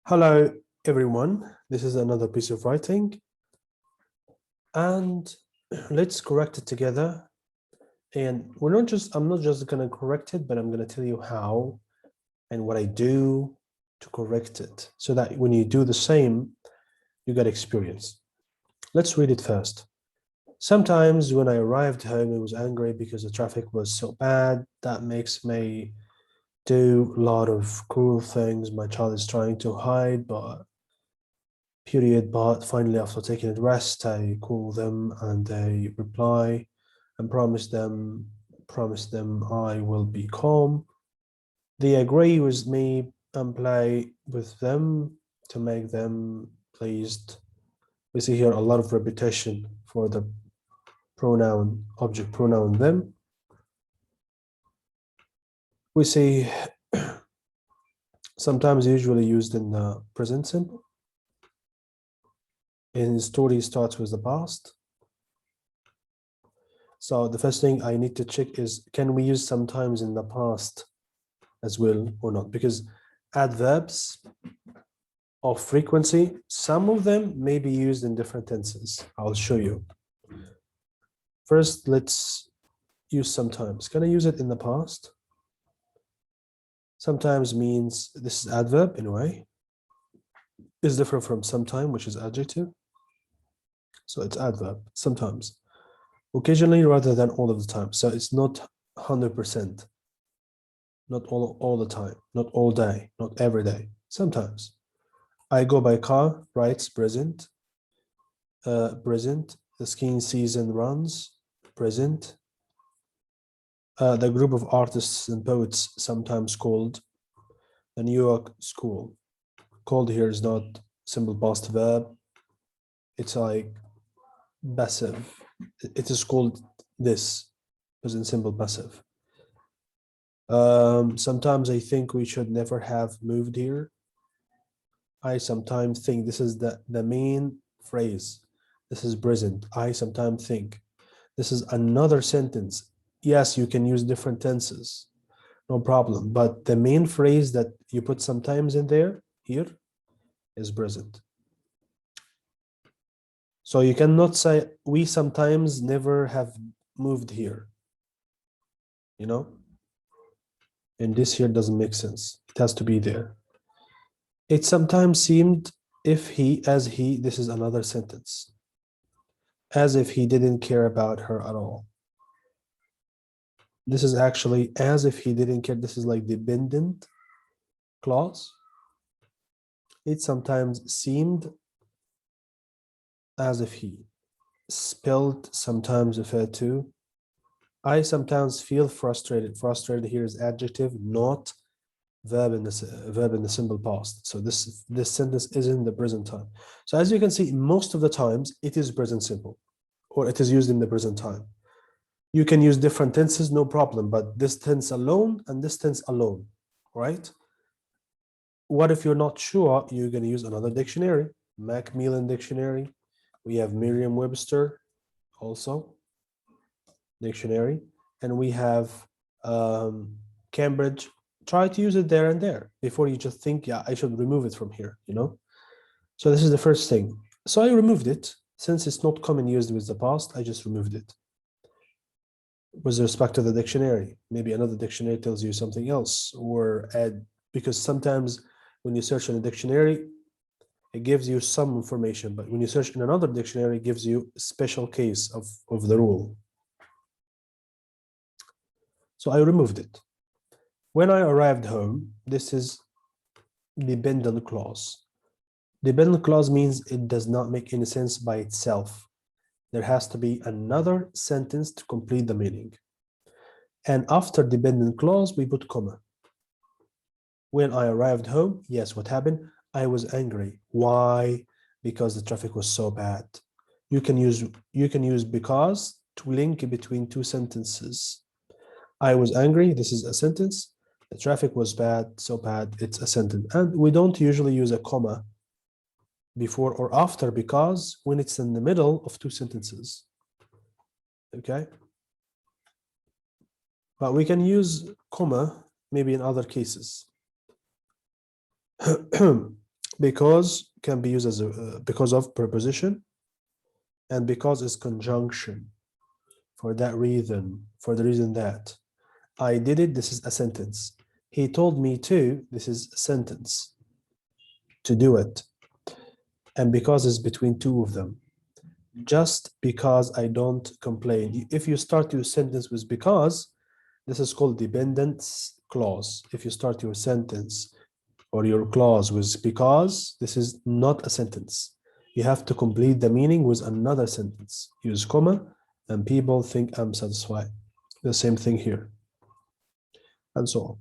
Hello, everyone. This is another piece of writing, and let's correct it together. And I'm not just going to correct it, but I'm going to tell you how and what I do to correct it so that when you do the same, you get experience. Let's read it first. Sometimes when I arrived home, I was angry because the traffic was so bad. That makes me do a lot of cruel things my child is trying to hide, but finally after taking a rest, I call them and they reply and promise them I will be calm. They agree with me and play with them to make them pleased. We see here a lot of repetition for the pronoun, object pronoun them. We see sometimes usually used in the present simple. And story starts with the past. So the first thing I need to check is, can we use sometimes in the past as well or not? Because adverbs of frequency, some of them may be used in different tenses. I'll show you. First, let's use sometimes. Can I use it in the past? Sometimes means this is adverb in a way. It's different from sometime, which is adjective. So it's adverb, sometimes. Occasionally rather than all of the time. So it's not 100%. Not all the time, not all day, not every day, sometimes. I go by car, writes present. Present. The skiing season runs, present. The group of artists and poets, sometimes called. The New York School. Called here is not simple past verb. It's like passive. It is called this, present simple passive. Sometimes I think we should never have moved here. I sometimes think, this is the main phrase. This is present. I sometimes think. This is another sentence. Yes, you can use different tenses, no problem. But the main phrase that you put sometimes in there, here, is present. So you cannot say, we sometimes never have moved here. You know? And this here doesn't make sense. It has to be there. It sometimes seemed if he, as he, this is another sentence. As if he didn't care about her at all. This is actually as if he didn't care. This is like dependent clause. It sometimes seemed as if he. Spelled sometimes referred to. I sometimes feel frustrated. Frustrated here is adjective, not verb in the simple past. So this sentence is in the present time. So as you can see, most of the times it is present simple, or it is used in the present time. You can use different tenses, no problem, but this tense alone and this tense alone, right? What if you're not sure? You're going to use another dictionary, Macmillan Dictionary. We have Merriam-Webster also, dictionary, and we have Cambridge. Try to use it there and there before you just think, yeah, I should remove it from here, you know? So this is the first thing. So I removed it. Since it's not common used with the past, I just removed it. With respect to the dictionary, maybe another dictionary tells you something else, or add, because sometimes when you search in a dictionary, it gives you some information, but when you search in another dictionary, it gives you a special case of the rule. So I removed it. When I arrived home, this is dependent clause. Dependent clause means it does not make any sense by itself. There has to be another sentence to complete the meaning. And after dependent clause, we put comma. When I arrived home, yes, what happened? I was angry. Why? Because the traffic was so bad. You can use because to link between two sentences. I was angry, this is a sentence. The traffic was bad, so bad, it's a sentence. And we don't usually use a comma before or after because when it's in the middle of two sentences. Okay? But we can use comma maybe in other cases. Because can be used as a because of preposition, and because is conjunction. For that reason, for the reason that I did it, this is a sentence. He told me to, this is a sentence. To do it. And because is between two of them. Just because I don't complain. If you start your sentence with because, this is called dependence clause. If you start your sentence or your clause with because, this is not a sentence. You have to complete the meaning with another sentence. Use comma, and people think I'm satisfied. The same thing here, and so on.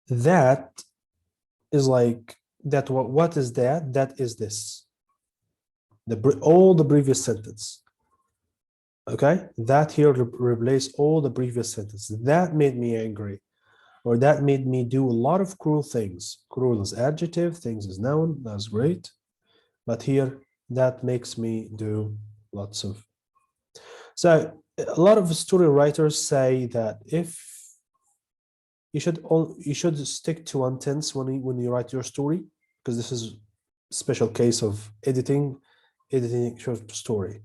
That is like that. What is that? That is this. All the previous sentence. Okay, that here replace all the previous sentences. That made me angry, or that made me do a lot of cruel things. Cruel is adjective, things is noun. That's great, but here that makes me do lots of. So a lot of story writers say that if you should stick to one tense when you write your story, because this is a special case of editing short story.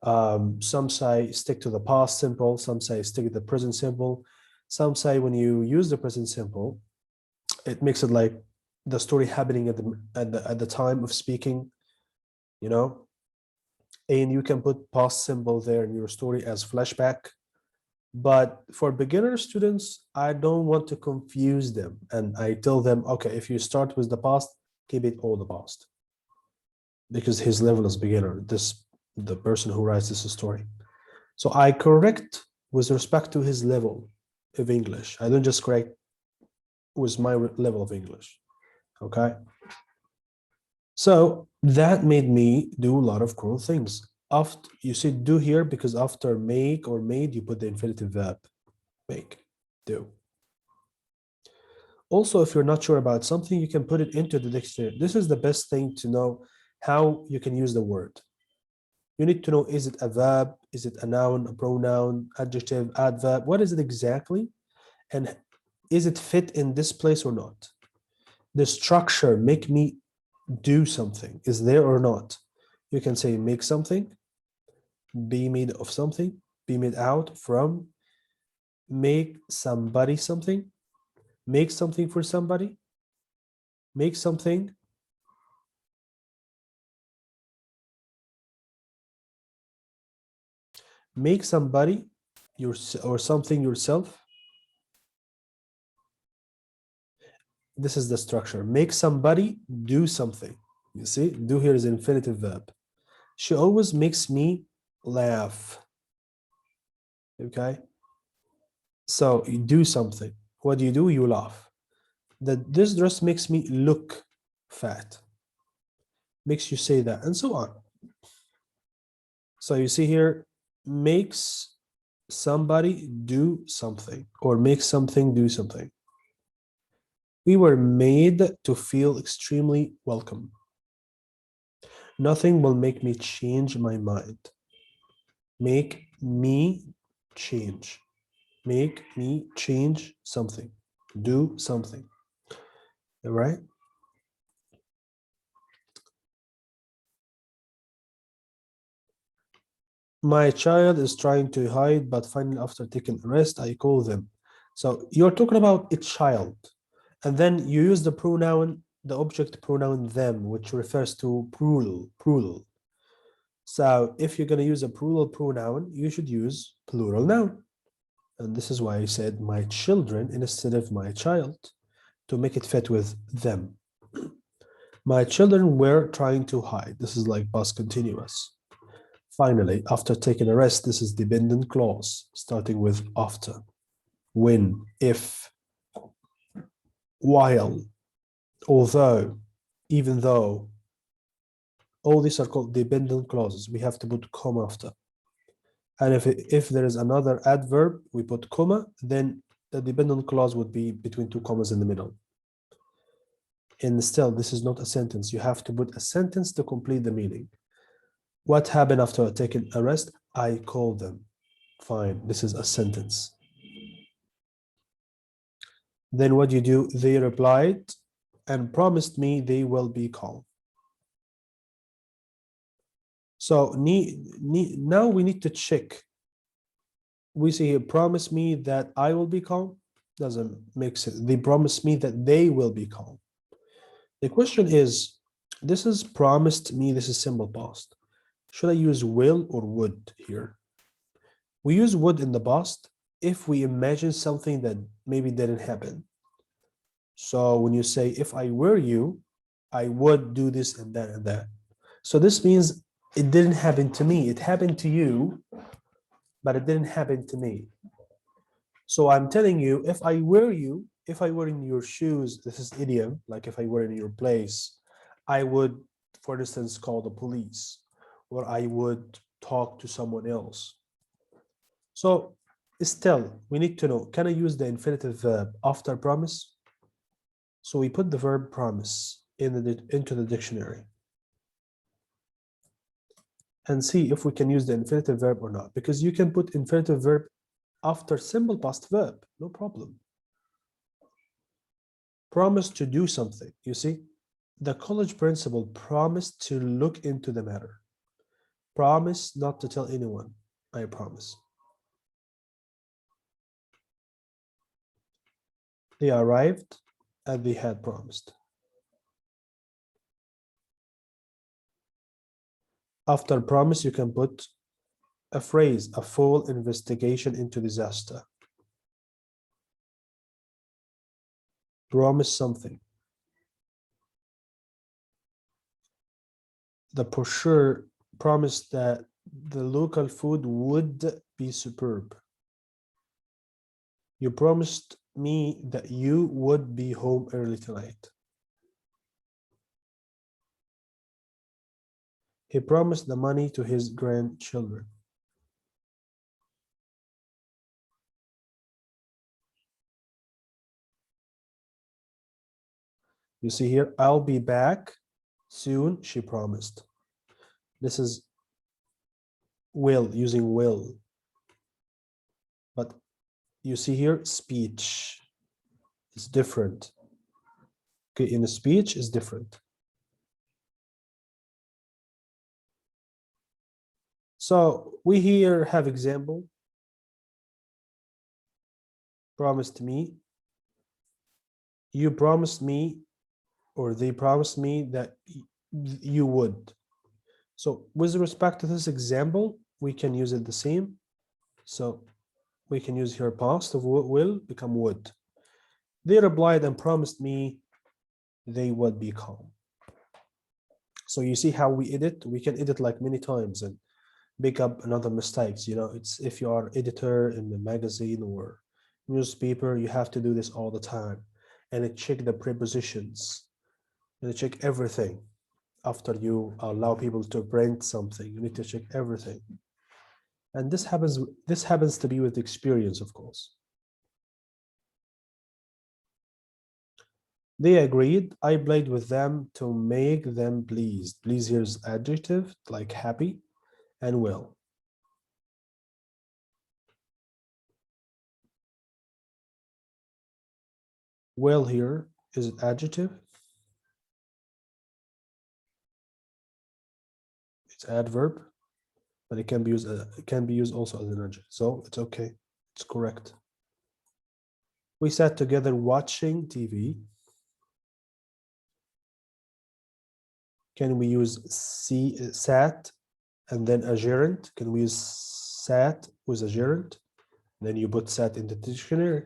Some say stick to the past simple, some say stick to the present simple, some say when you use the present simple, it makes it like the story happening at the time of speaking, you know, and you can put past simple there in your story as flashback. But for beginner students, I don't want to confuse them, and I tell them, okay, if you start with the past, keep it all the past, because his level is beginner. The person who writes this story. So I correct with respect to his level of English. I don't just correct with my level of English. Okay. So that made me do a lot of cruel things. After you see do here because after make or made, you put the infinitive verb. Make, do. Also, if you're not sure about something, you can put it into the dictionary. This is the best thing to know how you can use the word. You need to know, is it a verb? Is it a noun, a pronoun, adjective, adverb? What is it exactly? And is it fit in this place or not? The structure make me do something is there or not? You can say make something, be made of something, be made out from, make somebody something, make something for somebody, make something, make somebody or something yourself. This is the structure. Make somebody do something. You see, do here is an infinitive verb. She always makes me laugh. Okay. So you do something. What do? You laugh. This dress makes me look fat. Makes you say that, and so on. So you see here, makes somebody do something, or make something do something. We were made to feel extremely welcome. Nothing will make me change my mind. Make me change. Make me change something. Do something. All right? My child is trying to hide, but finally, after taking a rest, I call them. So you're talking about a child, and then you use the pronoun, the object pronoun them, which refers to plural. So if you're going to use a plural pronoun, you should use plural noun. And this is why I said my children instead of my child, to make it fit with them. My children were trying to hide. This is like past continuous. Finally, after taking a rest, this is dependent clause, starting with after, when, if, while, although, even though. All these are called dependent clauses. We have to put comma after. And if there is another adverb, we put comma, then the dependent clause would be between two commas in the middle. And still, this is not a sentence. You have to put a sentence to complete the meaning. What happened after taking a rest? I called them. Fine, this is a sentence. Then what you do? They replied and promised me they will be calm. So now we need to check. We see here, promise me that I will be calm. Doesn't make sense. They promise me that they will be calm. The question is, this is promised me, this is simple past. Should I use will or would here? We use would in the past if we imagine something that maybe didn't happen. So when you say, if I were you, I would do this and that and that. So this means it didn't happen to me. It happened to you, but it didn't happen to me. So I'm telling you, if I were you, if I were in your shoes, this is idiom, like if I were in your place, I would, for instance, call the police, or I would talk to someone else. So still, we need to know, can I use the infinitive verb after promise? So we put the verb promise into the dictionary and see if we can use the infinitive verb or not, because you can put infinitive verb after simple past verb, no problem. Promise to do something, you see? The college principal promised to look into the matter. Promise not to tell anyone, I promise. They arrived as they had promised. After promise, you can put a phrase, a full investigation into disaster. Promise something. The brochure promised that the local food would be superb. You promised me that you would be home early tonight. He promised the money to his grandchildren. You see here, I'll be back soon, she promised. This is will, using will. But you see here, speech is different. Okay, in a speech is different. So we here have example. Promised me. You promised me, or they promised me that you would. So with respect to this example, we can use it the same. So we can use here past of will become would. They replied and promised me they would be calm. So you see how we edit? We can edit like many times and pick up another mistakes. You know, it's if you are editor in the magazine or newspaper, you have to do this all the time. And it check the prepositions and it check everything. After you allow people to print something, you need to check everything. And this happens to be with experience, of course. They agreed. I played with them to make them pleased. Please here's adjective like happy and well. Well here is an adjective. It's adverb, but it can be used also as an adjective. So it's okay. It's correct. We sat together watching TV. Can we use sat and then a gerund? Can we use sat with a gerund? Then you put sat in the dictionary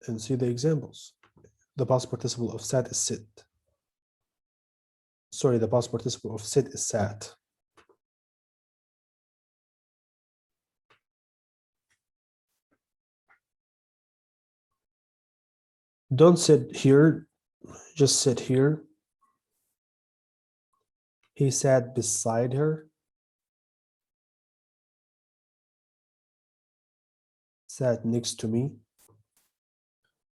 and see the examples. The past participle of sat is sit. Sorry, the past participle of sit is sat. Don't sit here, just sit here. He sat beside her. Sat next to me.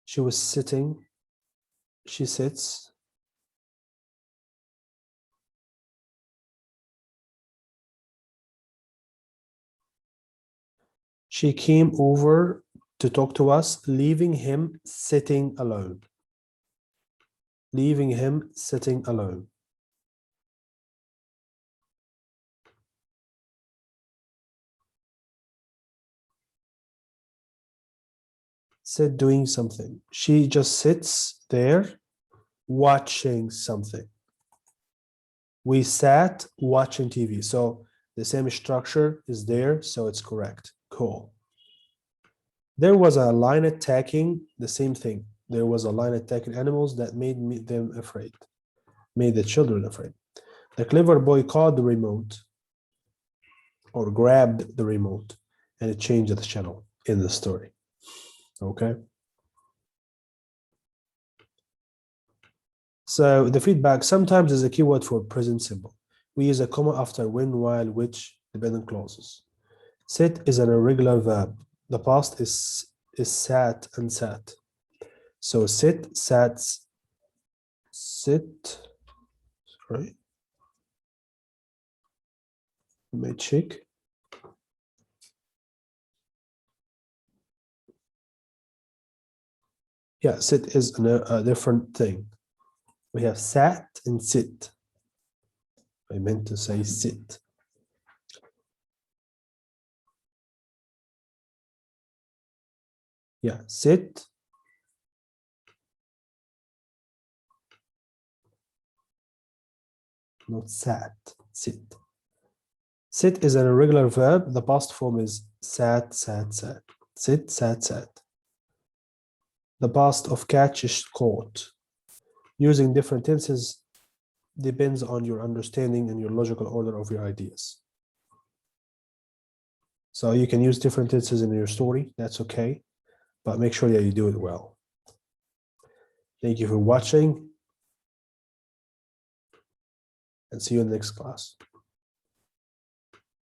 She was sitting. She sits. She came over to talk to us, leaving him sitting alone. Leaving him sitting alone. Sit doing something. She just sits there watching something. We sat watching TV. So the same structure is there, so it's correct. Cool. There was a lion attacking, the same thing. There was a lion attacking animals that made them afraid, made the children afraid. The clever boy caught the remote or grabbed the remote and it changed the channel in the story. Okay. So the feedback sometimes is a keyword for present simple. We use a comma after when, while, which, dependent clauses. Sit is an irregular verb. The past is sat and sat. So sit, sat, sit. Sorry. Let me check. Yeah, sit is a different thing. We have sat and sit. I meant to say sit. Yeah, sit. Not sat, sit. Sit is an irregular verb. The past form is sat, sat, sat. Sit, sat, sat. The past of catch is caught. Using different tenses depends on your understanding and your logical order of your ideas. So you can use different tenses in your story, that's okay, but make sure that you do it well. Thank you for watching and see you in the next class.